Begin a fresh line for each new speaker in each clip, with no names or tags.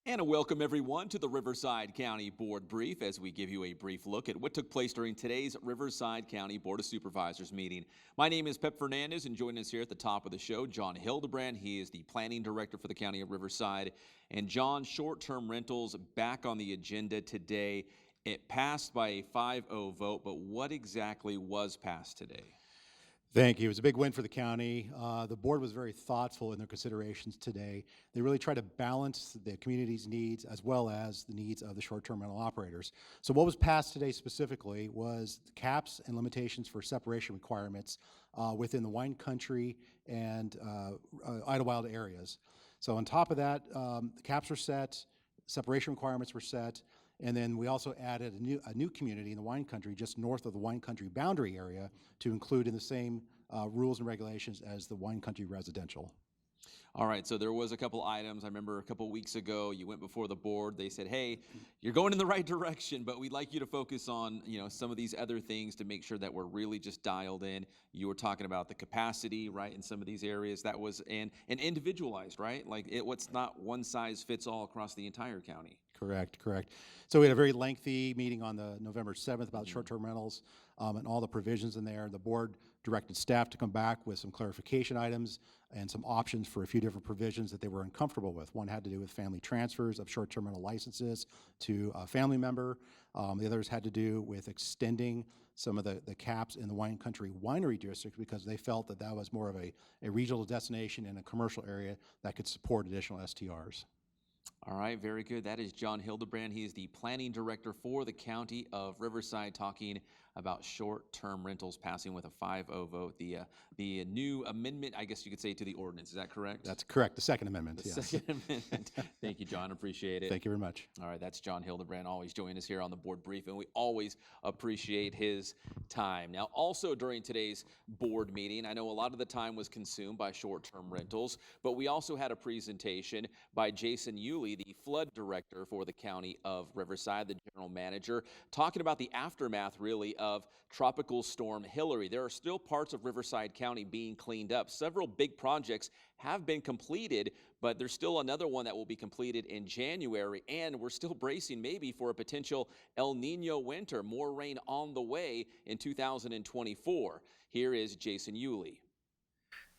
And a welcome everyone to the Riverside County Board Brief as we give you a brief look at what took place during today's Riverside County Board of Supervisors meeting. My name is Pep Fernandez, and joining us here at the top of the show, John Hildebrand. He is the Planning Director for the County of Riverside. And John, short-term rentals back on the agenda today. It passed by a 5-0 vote, but what exactly was passed today?
Thank you. It was a big win for the county. The board was very thoughtful in their considerations today. They really tried to balance the community's needs as well as the needs of the short-term rental operators. So what was passed today specifically was the caps and limitations for separation requirements within the wine country and Idlewild areas. So on top of that, the caps were set, separation requirements were set, and then we also added a new community in the wine country just north of the wine country boundary area to include in the same rules and regulations as the wine country residential.
All right, so there was a couple items. I remember a couple weeks ago, you went before the board. They said, hey, you're going in the right direction, but we'd like you to focus on, some of these other things to make sure that we're really just dialed in. You were talking about the capacity, right, in some of these areas. That was, and individualized, right? Like what's not one size fits all across the entire county.
Correct. So we had a very lengthy meeting on the November 7th about short-term rentals and all the provisions in there. The board directed staff to come back with some clarification items and some options for a few different provisions that they were uncomfortable with. One had to do with family transfers of short-term rental licenses to a family member. The others had to do with extending some of the caps in the wine country winery district because they felt that that was more of a regional destination in a commercial area that could support additional STRs.
All right, very good. That is John Hildebrand. He is the planning director for the county of Riverside, talking about short-term rentals passing with a 5-0 vote. The new amendment, I guess you could say, to the ordinance. Is that correct?
That's correct. The Second Amendment.
The Second Amendment. Thank you, John. Appreciate it.
Thank you very much.
All right, that's John Hildebrand, always joining us here on the board brief, and we always appreciate his time. Now, also during today's board meeting, I know a lot of the time was consumed by short-term rentals, but we also had a presentation by Jason Yulee, the flood director for the county of Riverside, the general manager, talking about the aftermath, really, of Tropical Storm Hilary. There are still parts of Riverside County being cleaned up. Several big projects have been completed, but there's still another one that will be completed in January, and we're still bracing maybe for a potential El Nino winter, more rain on the way in 2024. Here is Jason Yulee.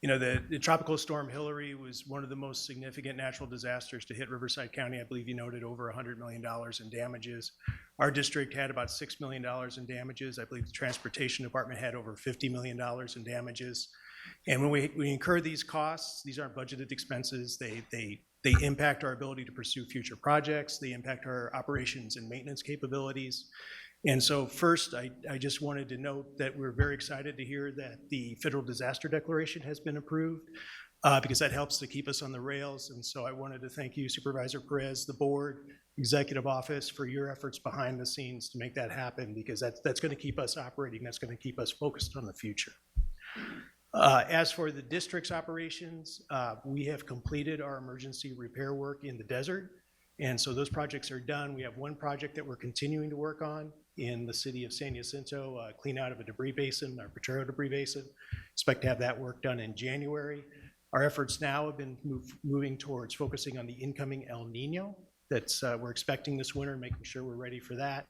The tropical storm Hilary was one of the most significant natural disasters to hit Riverside County. I believe you noted over $100 million in damages. Our district had about $6 million in damages. I believe the transportation department had over $50 million in damages. And when we incur these costs, these aren't budgeted expenses. They impact our ability to pursue future projects. They impact our operations and maintenance capabilities. And so first, I just wanted to note that we're very excited to hear that the federal disaster declaration has been approved because that helps to keep us on the rails. And so I wanted to thank you, Supervisor Perez, the board, executive office, for your efforts behind the scenes to make that happen, because that's going to keep us operating. That's going to keep us focused on the future. As for the district's operations, we have completed our emergency repair work in the desert. And so those projects are done. We have one project that we're continuing to work on in the city of San Jacinto, clean out of a debris basin, our Potrero debris basin. Expect to have that work done in January. Our efforts now have been moving towards focusing on the incoming El Nino we're expecting this winter, making sure we're ready for that.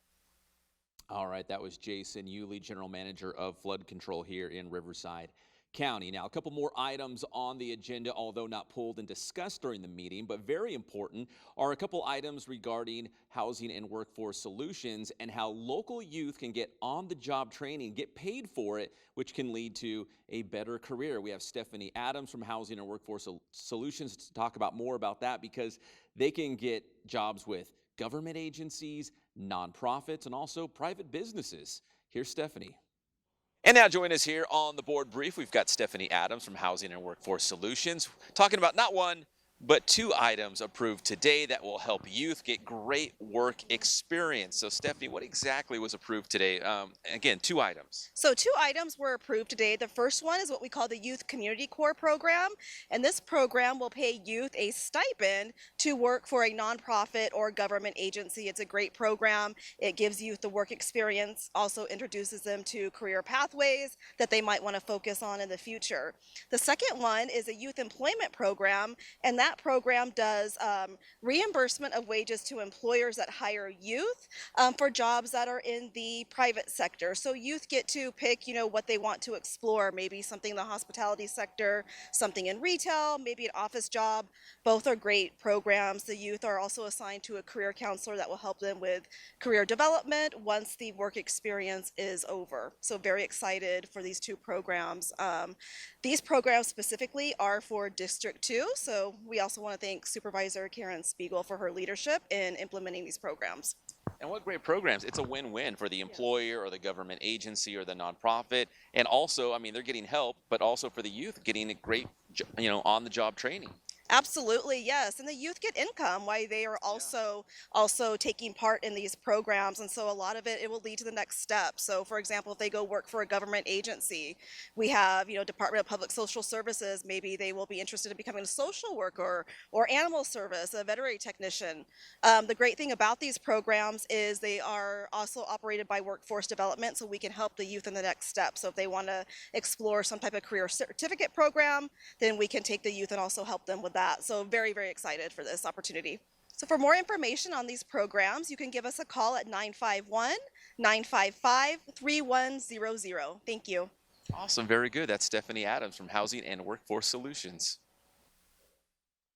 All right, that was Jason Yulee, general manager of flood control here in Riverside County. Now, a couple more items on the agenda, although not pulled and discussed during the meeting, but very important, are a couple items regarding housing and workforce solutions and how local youth can get on-the-job training, get paid for it, which can lead to a better career. We have Stephanie Adams from Housing and Workforce Solutions to talk about more about that, because they can get jobs with government agencies, nonprofits, and also private businesses. Here's Stephanie. And now join us here on the board brief. We've got Stephanie Adams from Housing and Workforce Solutions talking about not one, but two items approved today that will help youth get great work experience. So Stephanie, what exactly was approved today? Again, two items.
So two items were approved today. The first one is what we call the Youth Community Corps program. And this program will pay youth a stipend to work for a nonprofit or government agency. It's a great program. It gives youth the work experience, also introduces them to career pathways that they might want to focus on in the future. The second one is a youth employment program, and that that program does reimbursement of wages to employers that hire youth for jobs that are in the private sector. So youth get to pick, what they want to explore, maybe something in the hospitality sector, something in retail, maybe an office job. Both are great programs. The youth are also assigned to a career counselor that will help them with career development once the work experience is over. So very excited for these two programs. These programs specifically are for District 2, so we also want to thank Supervisor Karen Spiegel for her leadership in implementing these programs.
And what great programs. It's a win-win for the employer or the government agency or the nonprofit. And also, I mean, they're getting help, but also for the youth getting a great, on-the-job training.
Absolutely, yes. And the youth get income while they are also taking part in these programs. And so a lot of it will lead to the next step. So for example, if they go work for a government agency, we have, Department of Public Social Services, maybe they will be interested in becoming a social worker or animal service, a veterinary technician. The great thing about these programs is they are also operated by workforce development, so we can help the youth in the next step. So if they want to explore some type of career certificate program, then we can take the youth and also help them with that. So very, very excited for this opportunity. So for more information on these programs, you can give us a call at 951-955-3100. Thank you.
Awesome. Very good. That's Stephanie Adams from Housing and Workforce Solutions.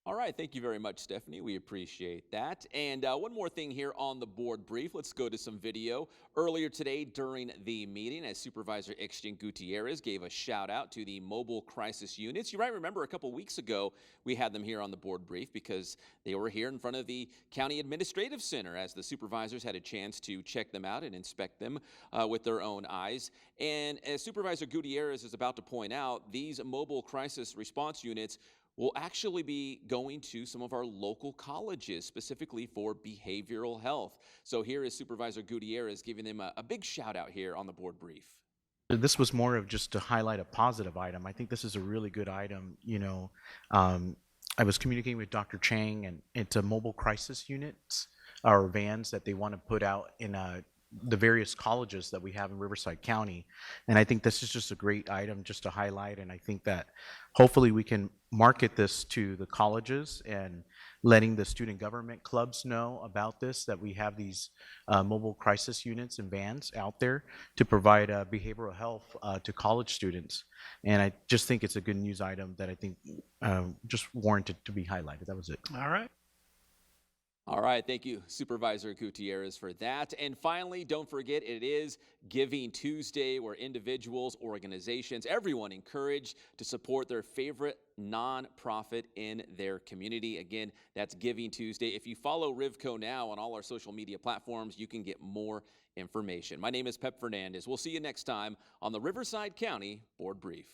All right, thank you very much, Stephanie. We appreciate that. And one more thing here on the board brief. Let's go to some video. Earlier today during the meeting, as Supervisor Ixchel Gutierrez gave a shout out to the mobile crisis units. You might remember a couple weeks ago, we had them here on the board brief because they were here in front of the County Administrative Center as the supervisors had a chance to check them out and inspect them with their own eyes. And as Supervisor Gutierrez is about to point out, these mobile crisis response units will actually be going to some of our local colleges, specifically for behavioral health. So here is Supervisor Gutierrez giving them a big shout out here on the board brief.
This was more of just to highlight a positive item. I think this is a really good item. I was communicating with Dr. Chang, and it's a mobile crisis units or vans that they want to put out in the various colleges that we have in Riverside County. And I think this is just a great item just to highlight. And I think that hopefully we can market this to the colleges and letting the student government clubs know about this, that we have these mobile crisis units and vans out there to provide behavioral health to college students. And I just think it's a good news item that I think just warranted to be highlighted. That was it.
All right.
All right, thank you, Supervisor Gutierrez, for that. And finally, don't forget, it is Giving Tuesday, where individuals, organizations, everyone encouraged to support their favorite nonprofit in their community. Again, that's Giving Tuesday. If you follow RivCo now on all our social media platforms, you can get more information. My name is Pep Fernandez. We'll see you next time on the Riverside County Board Brief.